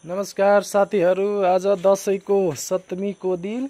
नमस्कार साथीहरू, आज दशैंको सप्तमीको दिन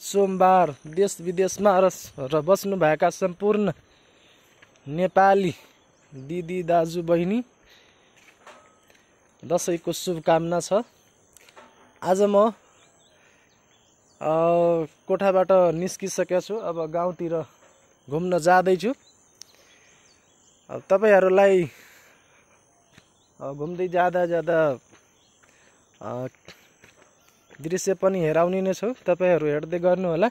सोमबार देश विदेशमा र बस्नुभएका सम्पूर्ण नेपाली दिदी दाजु बहिनी दशैंको शुभकामना छ। आज म कोठाबाट निस्किसकेको छु। अब गाउँतिर घुम्न जाँदैछु। तपाईहरुलाई घुम्दै जाँदा दृश्य पनि हेराउने नै छु। तपाईहरु हेर्दै गर्नु होला।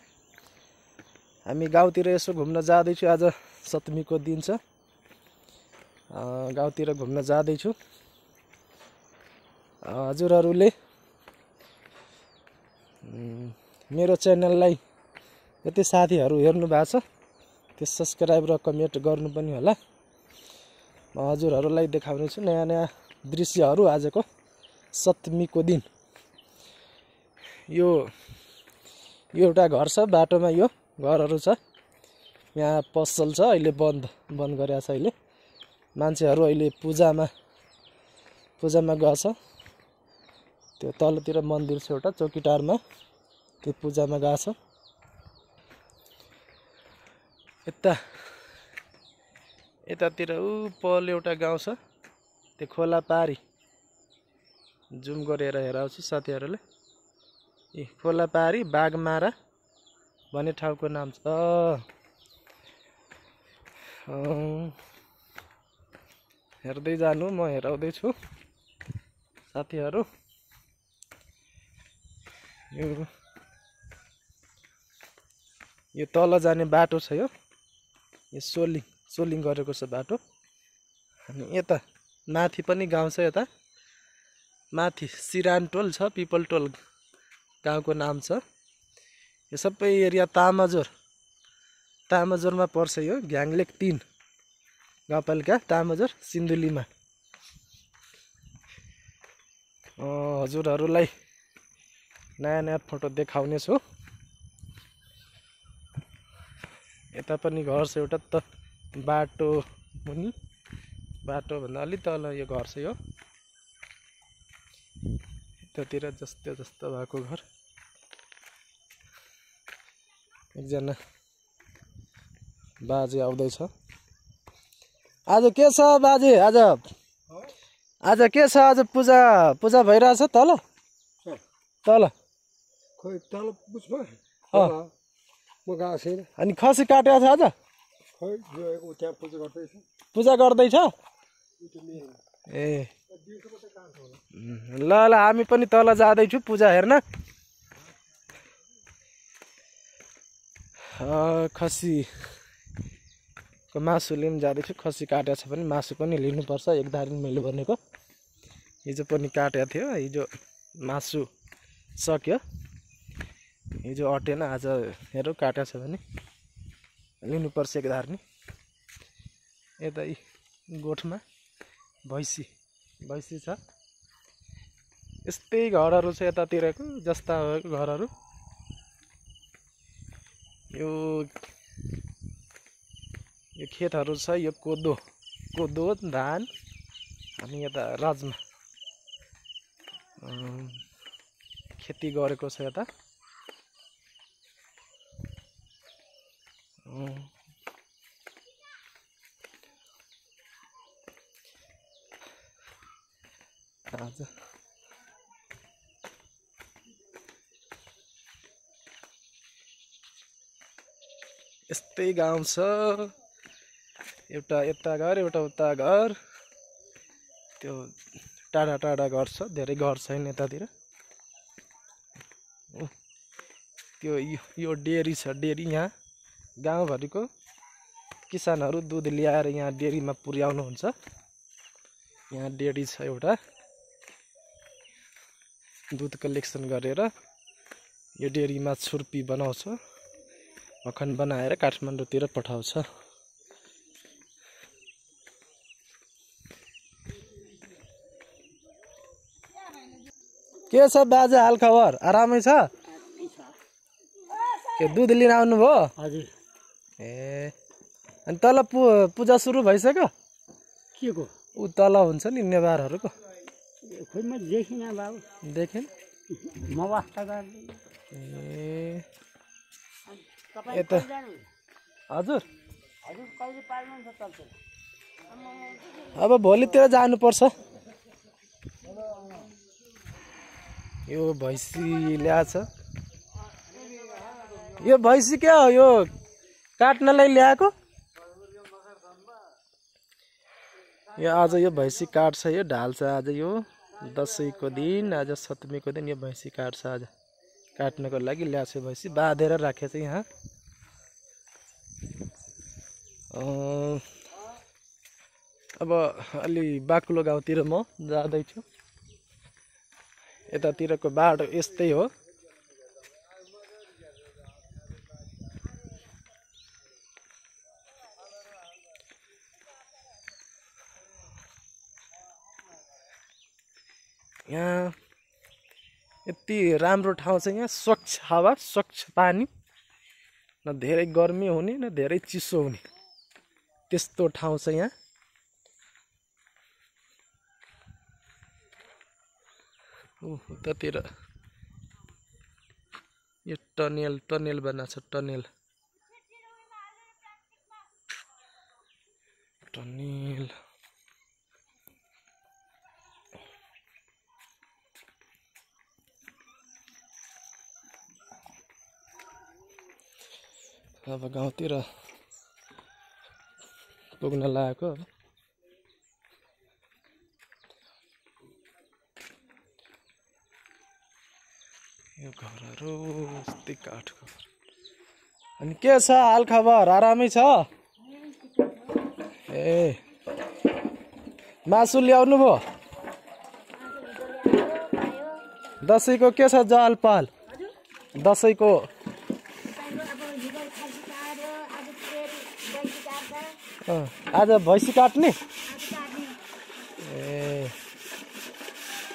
हामी गाउँतिर यसो घुम्न जाँदैछु। आज सप्तमीको दिन छ। गाउँतिर घुम्न जाँदैछु। हजुरहरुले मेरो च्यानललाई जति साथीहरु हेर्नु भएको छ त्यो सब्स्क्राइब र कमेन्ट गर्नु पनि होला। म हजुरहरुलाई देखाउने छु नयाँ नयाँ दृश्यहरु। आजको सप्तमीको दिन यो एउटा घर छ, बाटोमा यो घरहरु छ। यहाँ पसल छ, अहिले बन्द गरेको छ। अहिले मान्छेहरु अहिले पूजामा गएछ। त्यो तलतिर मन्दिर छ एउटा चौकीटारमा, त्यो पूजामा गएछ। यतातिर पल एउटा गाउँ छ, त्यो खोला पारी जुम गरेर हेराउँछु साथीहरुले। खोला पारी बागमारा भन्ने ठाउँको नाम छ। हेर्दै जानु, म हेराउँदै छु साथीहरु। यो तल जाने बाटो छ। यो सोलिङ गरेको छ बाटो। अनि यता माथि पनि गाउँ छ। यता माथि सिरानटोल छ, पिपलटोल गाउँको नाम छ। यो सबै एरिया तामाजोरमा पर्छ। यो घ्याङलेक 3 गाउँपालिका तामाजोर सिन्धुलीमा। हजुरहरुलाई नयाँ नयाँ फोटो देखाउने छु। यता पनि घर छ एउटा त बाटो मुनि, बाटो भन्दा अलि तल यो घर छ। यो यतातिर जस्तो भएको घर। एकजना बाजे आउँदैछ। आज के छ बाजे? आज के छ? आज पूजा भइरहेछ तल खोइ तल बुझ्नु म गएको छैन। अनि खसी काटेको छ आज? खोइ यो त्यहाँ पूजा गर्दैछ। ए ल हामी पनि तल जाँदैछु पूजा हेर्न। खसीको मासु लिन जाँदैछु। खसी काटेको छ भने मासु पनि लिनुपर्छ। एक दारिन मैले भनेको हिजो पनि काटेको थियो। हिजो मासु सक्यो, हिजो अटेन। आज हेरौँ काटेको छ भने लिनुपर्छ एक दारिन। यता गोठमा भैँसी छ। यस्तै घरहरु छ यतातिरको जस्ता घरहरु। यो खेतहरु छ। यो कोदो धान अनि यता राजमा खेती गरेको छ यता। आज यस्तै गाउँ छ। एउटा यता घर, एउटा उता घर। त्यो टाढा घर छ, धेरै घर छैन यतातिर। त्यो यो डेरी छ। डेरी यहाँ गाउँभरिको किसानहरु दुध ल्याएर यहाँ डेरीमा पुर्याउनु हुन्छ। यहाँ डेरी छ एउटा। दुध कलेक्सन गरेर यो डेरीमा छुर्पी बनाउँछ। मक्खन बनाएर काठमाडौँतिर पठाउँछ। के छ बाजे हाल खबर? आरामै छ? के दुध लिन आउनु भयो? हजुर। ए अनि तल पूजा सुरु भइसक्यो? के को? उ तल हुन्छ नि नेवारहरुको। खोइ म देखिनँ बाबु देखेन म वास्ता गर्दै ए तपाईँ यता कहिले जानु हजुर हजुर कहिले पाल्नुहुन्छ तपाईँ अब भोलितिर जानुपर्छ यो भैँसी ल्याएछ यो भैँसी क्या हो यो काट्नलाई ल्याएको यो आज यो भैँसी काट्छ यो ढाल्छ आज यो दसैँको दिन आज सप्तमीको दिन यो भैँसी काट्छ आज काट्नको लागि ल्याएछ भैँसी बाँधेर राखेछ यहाँ अब अलि बाक्लो गाउँतिर म जाँदैछु यतातिरको बाटो यस्तै हो यहाँ यति राम्रो ठाउँ छ यहाँ स्वच्छ हावा स्वच्छ पानी न धेरै गर्मी हुने न धेरै चिसो हुने त्यस्तो ठाउँ छ यहाँ उतातिर यो टनेल बनाएको छ टनेल अब गाउँतिर पुग्न लागेको यो घरहरू यस्तै काठको अनि के छ हाल खबर आरामै छ ए मासु ल्याउनु भयो दसैँको के छ जलपाल दसैँको आज भैँसी काट्ने ए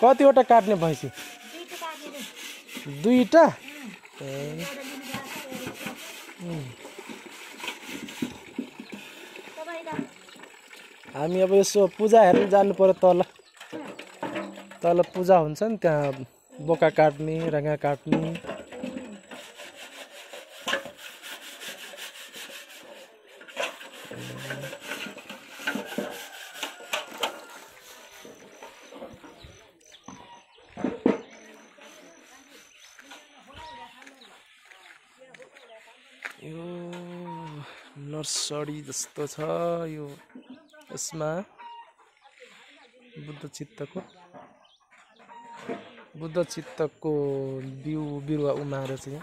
कतिवटा काट्ने भैँसी दुईटा हामी अब यसो पूजा हेर्न जानु पर्यो तल पूजा हुन्छ नि त्यहाँ बोका काट्ने रङ्गा काट्ने यो नर्सरी जस्तो छ यो यसमा बुद्ध चित्तको बिरुवा उमारेर चाहिँ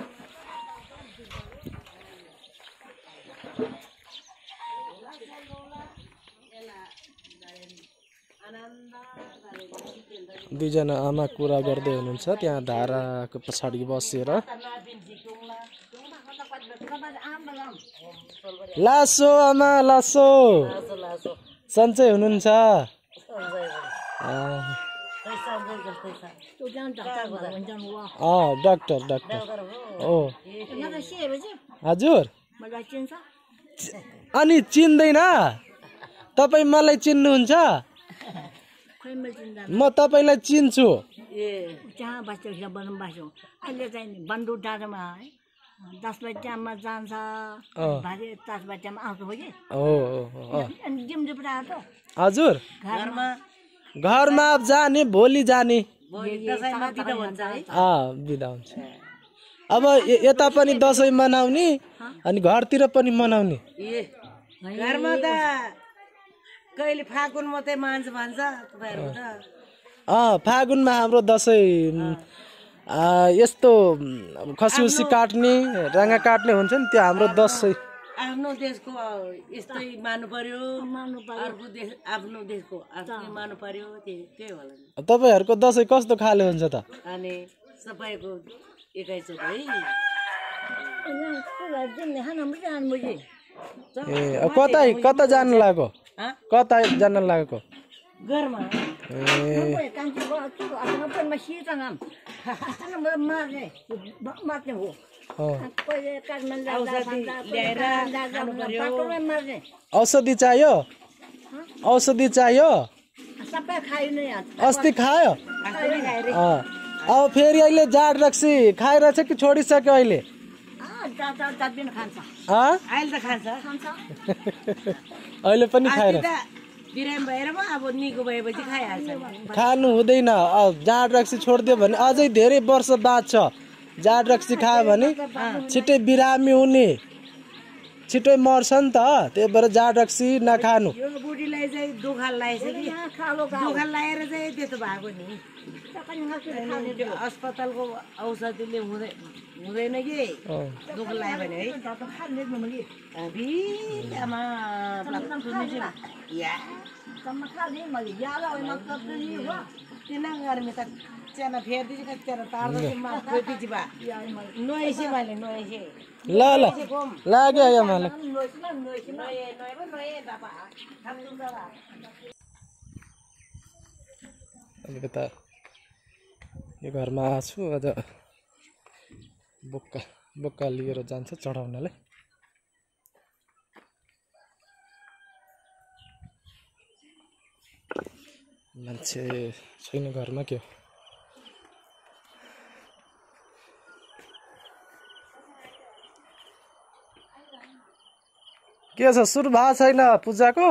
दुईजना आमा कुरा गर्दै हुनुहुन्छ त्यहाँ धाराको पछाडि बसेर लासो आमा लासो सन्चै हुनुहुन्छ डाक्टर ओ हजुर अनि चिन्दैन तपाईँ मलाई चिन्नुहुन्छ म तपाईँलाई चिन्छु अहिले चाहिँ बन्दु डाँडामा 10 बजेमा जान्छ 10 बजेमा आउँछ हो कि अनि जिमजुप आएको हजुर घरमा अब जाने भोलि जाने बिदा हुन्छ अब यता पनि दसैँ मनाउने अनि घरतिर पनि मनाउने घरमा त कहिले फागुन मात्रै मान्छ भन्छ फागुनमा हाम्रो दसैँ यस्तो खसी काट्ने रङ्गा काट्ने हुन्छ नि त्यो हाम्रो दसैँ आफ्नो देशको यस्तै मान्नु पर्यो अर्को देश आफ्नो देशको आफ्नै मान्नु पर्यो त्यही होला तपाईहरुको दसैँ कस्तो खाले हुन्छ त अनि सबैको एकै छ है कता जानु लाग्यो कता जान लागेको घरमा औषधि चाहियो सबै खायो नि अस्ति खायो आफूले खाएर अब फेरि अहिले जाड रक्सी खाइरहेछ कि छोडिसक्यो अहिले जति खान्छ अहिले त खान्छ अहिले पनि खाएर बिरामी भएर पो अब निको भएपछि खाइहाल्छ खानु हुँदैन जाड रक्सी छोडिदियो भने अझै धेरै वर्ष बाँच्छ जाड रक्सी खायो भने छिट्टै बिरामी हुने छिट्टै मर्छ नि त त्यही भएर जाड रक्सी नखानु यो बुढीलाई चाहिँ दुखा लागेछ कि दुखा लागेर चाहिँ त्यस्तो भएको नि त्यो अस्पतालको औषधिले हुँदैन कि दुख लाग्यो भने है तिना गर्मी त च्याना फेर्दैछु कति च्याना तार्दैछु खोइदिन्छु बा नोएसी मैले नोएसी ल लाग्यो यहाँ मलाई अलिकता यो घरमा आछु अझ बोक्का लिएर जान्छ चढाउनलाई मान्छे छैन घरमा के छ सुरु भएको छैन पूजाको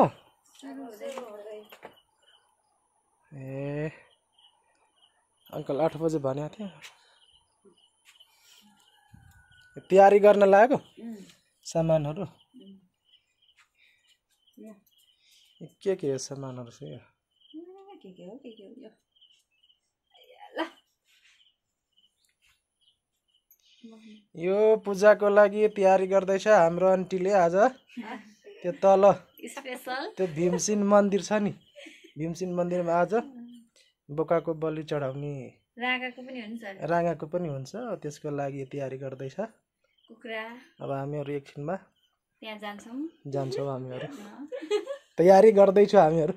ए अङ्कल 8 बजे भनेको थियो तयारी गर्न लागेको सामानहरू के हो सामानहरू छ यो पूजाको लागि तयारी गर्दैछ हाम्रो आन्टीले आज त्यो तल त्यो भीमसेन मन्दिर छ नि भीमसेन मन्दिरमा आज बोकाको बलि चढाउने राँगाको पनि हुन्छ त्यसको लागि तयारी गर्दैछ अब हामीहरू एकछिनमा त्यहाँ जान्छौँ हामीहरू तयारी गर्दैछौँ हामीहरू